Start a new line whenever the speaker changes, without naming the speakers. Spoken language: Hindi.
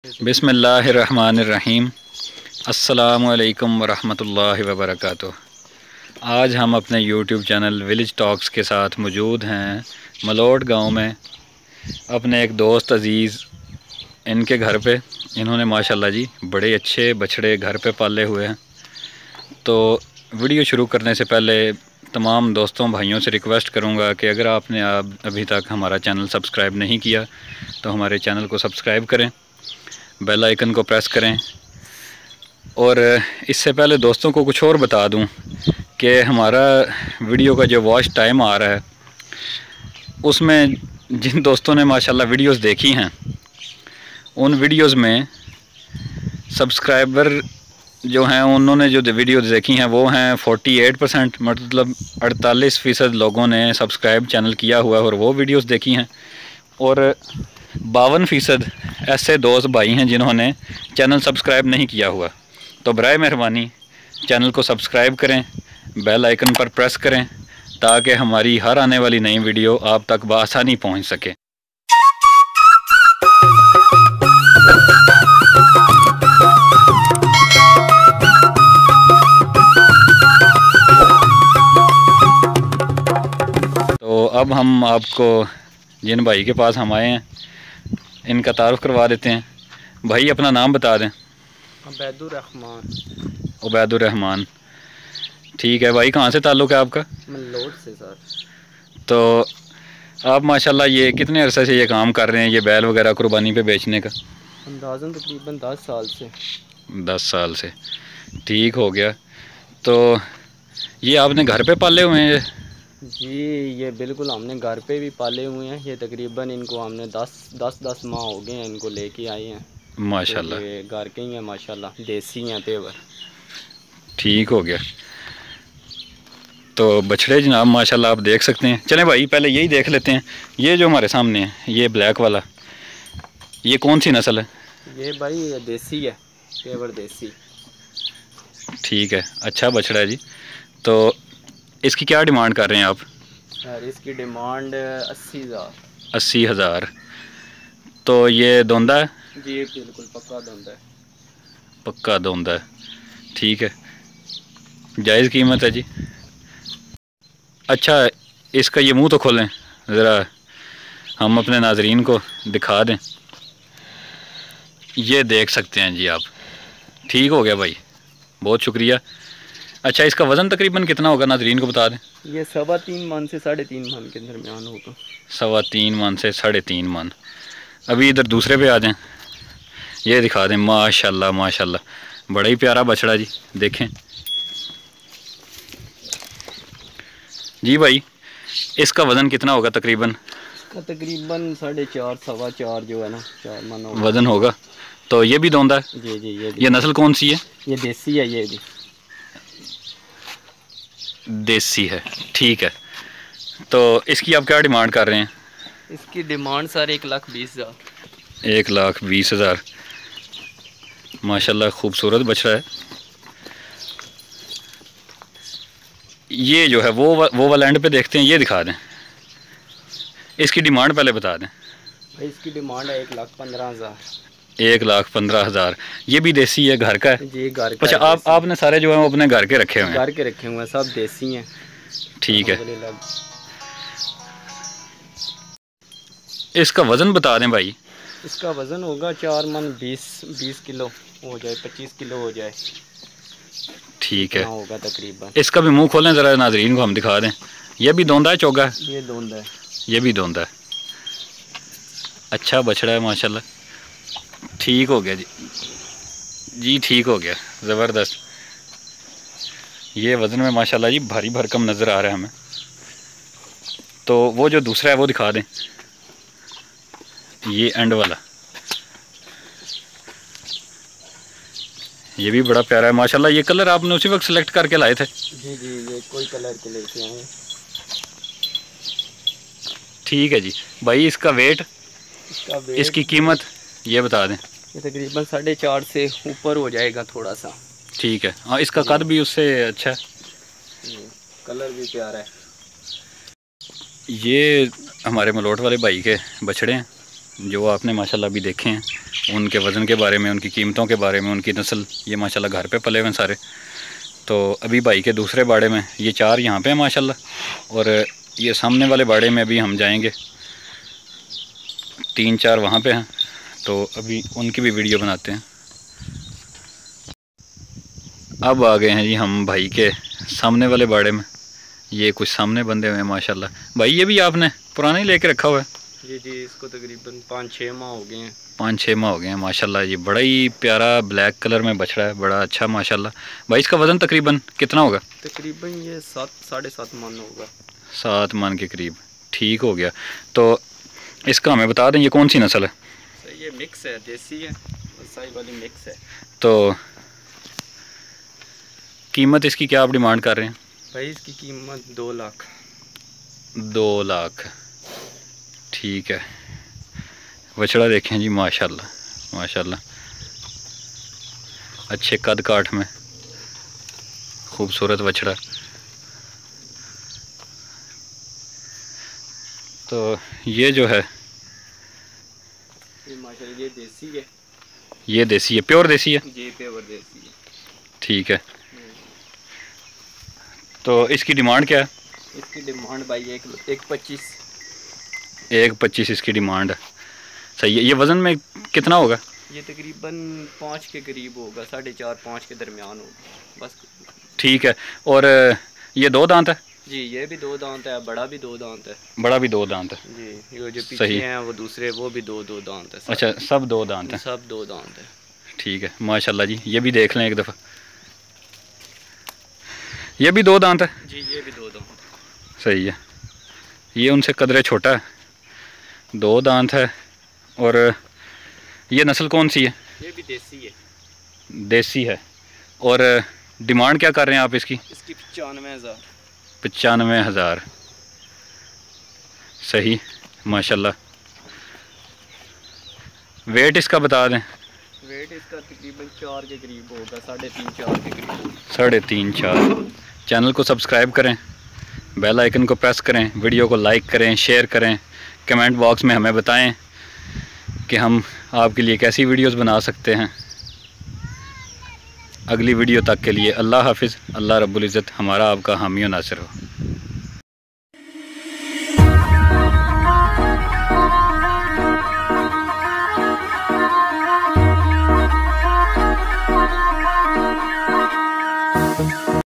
बिस्मिल्लाहिर्रहमानिर्रहीम। अस्सलामुअलैकुम वरहमतुल्लाहि वबरकातुह। आज हम अपने YouTube चैनल विलेज टॉक्स के साथ मौजूद हैं मलोट गांव में, अपने एक दोस्त अज़ीज़ इनके घर पे। इन्होंने माशाल्लाह जी बड़े अच्छे बछड़े घर पे पाले हुए हैं। तो वीडियो शुरू करने से पहले तमाम दोस्तों भाइयों से रिक्वेस्ट करूंगा कि अगर आपने अभी तक हमारा चैनल सब्सक्राइब नहीं किया तो हमारे चैनल को सब्सक्राइब करें, बेल आइकन को प्रेस करें। और इससे पहले दोस्तों को कुछ और बता दूं कि हमारा वीडियो का जो वॉच टाइम आ रहा है उसमें जिन दोस्तों ने माशाल्लाह वीडियोस देखी हैं उन वीडियोस में सब्सक्राइबर जो हैं उन्होंने जो वीडियो देखी हैं वो हैं 48%, मतलब 48% लोगों ने सब्सक्राइब चैनल किया हुआ है और वो वीडियोस देखी हैं। और 52% ऐसे दोस्त भाई हैं जिन्होंने चैनल सब्सक्राइब नहीं किया हुआ। तो बराए मेहरबानी चैनल को सब्सक्राइब करें, बेल आइकन पर प्रेस करें ताकि हमारी हर आने वाली नई वीडियो आप तक बआसानी पहुंच सके। तो अब हम आपको जिन भाई के पास हम आए हैं इनका तारुफ करवा देते हैं। भाई अपना नाम बता दें। उबैदुर्रहमान। ठीक है भाई, कहाँ से ताल्लुक़ है आपका?
मलोट से सर।
तो आप माशाल्लाह ये कितने अरसे से ये काम कर रहे हैं, ये बैल वगैरह कुर्बानी पे बेचने का?
अंदाज़न तकरीबन 10 साल से।
10 साल से, ठीक हो गया। तो ये आपने घर पे पाले हुए हैं?
जी ये बिल्कुल हमने घर पे भी पाले हुए हैं। ये तकरीबन इनको हमने 10 माह हो गए हैं इनको लेके आए हैं
माशाल्लाह।
तो ये घर के ही हैं माशाल्लाह, देसी हैं पेवर।
ठीक हो गया। तो बछड़े जनाब माशाल्लाह आप देख सकते हैं। चलें भाई पहले यही देख लेते हैं। ये जो हमारे सामने है ये ब्लैक वाला, ये कौन सी नस्ल है?
ये भाई देसी है, पेवर देसी।
ठीक है, अच्छा बछड़ा है जी। तो इसकी क्या डिमांड कर रहे हैं आप?
सर इसकी डिमांड 80,000।
80,000। तो ये दोंदा है?
जी बिल्कुल पक्का धंधा है।
पक्का दोंदा है, ठीक है, जायज़ कीमत है जी। अच्छा इसका ये मुंह तो खोलें ज़रा, हम अपने नाजरीन को दिखा दें। ये देख सकते हैं जी आप। ठीक हो गया भाई, बहुत शुक्रिया। अच्छा इसका वज़न तकरीबन कितना होगा, नाजरीन को बता दें।
ये 3.25 मन से 3.5 मन के दरमियान होगा।
3.25 मन से 3.5 मन। अभी इधर दूसरे पे आ जाएं, ये दिखा दें। माशाल्लाह माशाल्लाह बड़ा ही प्यारा बछड़ा जी, देखें जी भाई। इसका वज़न कितना होगा तकरीबन?
इसका तकरीबन 4.5 4.25 जो है ना, 4 मन होगा
वज़न होगा। तो ये भी दोंदा है?
जी जी
ये नस्ल कौन सी है?
ये देसी है, ये भी
देसी है, ठीक है। तो इसकी आप क्या डिमांड कर रहे हैं?
इसकी डिमांड सर 1,20,000।
1,20,000। माशाल्लाह खूबसूरत बछड़ा है। ये जो है वो वाला एंड पे देखते हैं, ये दिखा दें। इसकी डिमांड पहले बता दें।
भाई इसकी डिमांड है 1,15,000।
1,15,000। ये भी देसी है, घर का है?
जी घर का।
अच्छा आपने सारे जो है वो अपने घर के रखे हुए हैं?
घर के रखे हुए हैं, सब देसी हैं।
ठीक है। इसका वज़न बता दें भाई।
इसका वज़न होगा 4 मन 20 किलो हो जाए, 25 किलो हो जाए।
ठीक है,
होगा तकरीबन।
इसका भी मुंह खोलें ज़रा, नाजरीन को हम दिखा दें। ये भी दोंदा है, चोगा है?
ये दोंदा है।
ये भी दोंदा है। अच्छा बछड़ा है माशाल्लाह। ठीक हो गया जी, जी ठीक हो गया, ज़बरदस्त। ये वज़न में माशाल्लाह जी भारी भरकम नज़र आ रहा है हमें। तो वो जो दूसरा है वो दिखा दें, ये एंड वाला। ये भी बड़ा प्यारा है माशाल्लाह। ये कलर आपने उसी वक्त सेलेक्ट करके लाए थे?
जी जी ये कोई कलर के लेके आए।
ठीक है जी भाई। इसका वेट, इसकी कीमत ये बता दें।
ये तकरीबन 4.5 से ऊपर हो जाएगा थोड़ा सा।
ठीक है, हाँ इसका कद भी उससे अच्छा है,
कलर भी प्यारा है।
ये हमारे मलोट वाले भाई के बछड़े हैं जो आपने माशाल्लाह अभी देखे हैं। उनके वज़न के बारे में, उनकी कीमतों के बारे में, उनकी नस्ल। ये माशाल्लाह घर पे पले हुए हैं सारे। तो अभी भाई के दूसरे बाड़े में ये 4 यहाँ पे हैं माशाल्लाह, और ये सामने वाले बाड़े में अभी हम जाएंगे, 3-4 वहाँ पे हैं। तो अभी उनकी भी वीडियो बनाते हैं। अब आ गए हैं जी हम भाई के सामने वाले बाड़े में। ये कुछ सामने बंदे हुए हैं माशाल्लाह। भाई ये भी आपने पुराना ही लेके रखा हुआ है?
जी, इसको तकरीबन 5-6 माह हो गए हैं।
5-6 माह हो गए हैं माशाल्लाह। ये बड़ा ही प्यारा ब्लैक कलर में बछड़ा है, बड़ा अच्छा माशाल्लाह। भाई इसका वज़न तकरीबन कितना होगा?
तकरीबन ये 7-7.5 मन होगा।
7 मन के करीब। ठीक हो गया। तो इसका हमें बता दें ये कौन सी नस्ल है?
सर ये मिक्स है, देसी है और साई वाली मिक्स है।
तो कीमत इसकी क्या आप डिमांड कर रहे हैं?
भाई इसकी कीमत 2 लाख।
2 लाख। ठीक है। बछड़ा देखें जी माशाल्लाह माशाल्लाह, अच्छे कद काठ में खूबसूरत बछड़ा। तो ये जो है
ये माशाल्लाह ये देसी है।
ये देसी है, प्योर देसी है
जी, प्योर देसी है।
ठीक है। तो इसकी डिमांड क्या है?
इसकी डिमांड भाई 1.25।
1.25 इसकी डिमांड है। सही है। ये वज़न में कितना होगा?
ये तकरीबन 5 के करीब होगा, 4.5-5 के दरमियान होगा बस।
ठीक है। और ये 2 दांत है?
जी, ये भी 2 दांत है, बड़ा भी 2 दांत है।
बड़ा भी 2 दांत है
जी, ये जो पीछे हैं वो दूसरे, वो भी 2 दांत है।
अच्छा, सब 2 दांत हैं?
सब 2 दांत है।
ठीक है माशाल्लाह जी। ये भी देख लें एक दफ़ा। ये भी 2 दांत है?
जी, ये भी 2 दांत।
सही है। ये उनसे कदरे छोटा है, 2 दांत है। और ये नस्ल कौन सी है?
ये भी देसी है।
देसी है। और डिमांड क्या कर रहे हैं आप इसकी?
इसकी 95,000।
95,000। सही माशाल्लाह। वेट इसका बता दें।
वेट इसका तकरीबन 4 के करीब होगा, 3.5-4 के करीब।
3.5-4। चैनल को सब्सक्राइब करें, बेल आइकन को प्रेस करें, वीडियो को लाइक करें, शेयर करें, कमेंट बॉक्स में हमें बताएं कि हम आपके लिए कैसी वीडियोस बना सकते हैं। अगली वीडियो तक के लिए अल्लाह हाफिज़। अल्लाह रब्बुल इज़्ज़त हमारा आपका हामी और नासिर हो।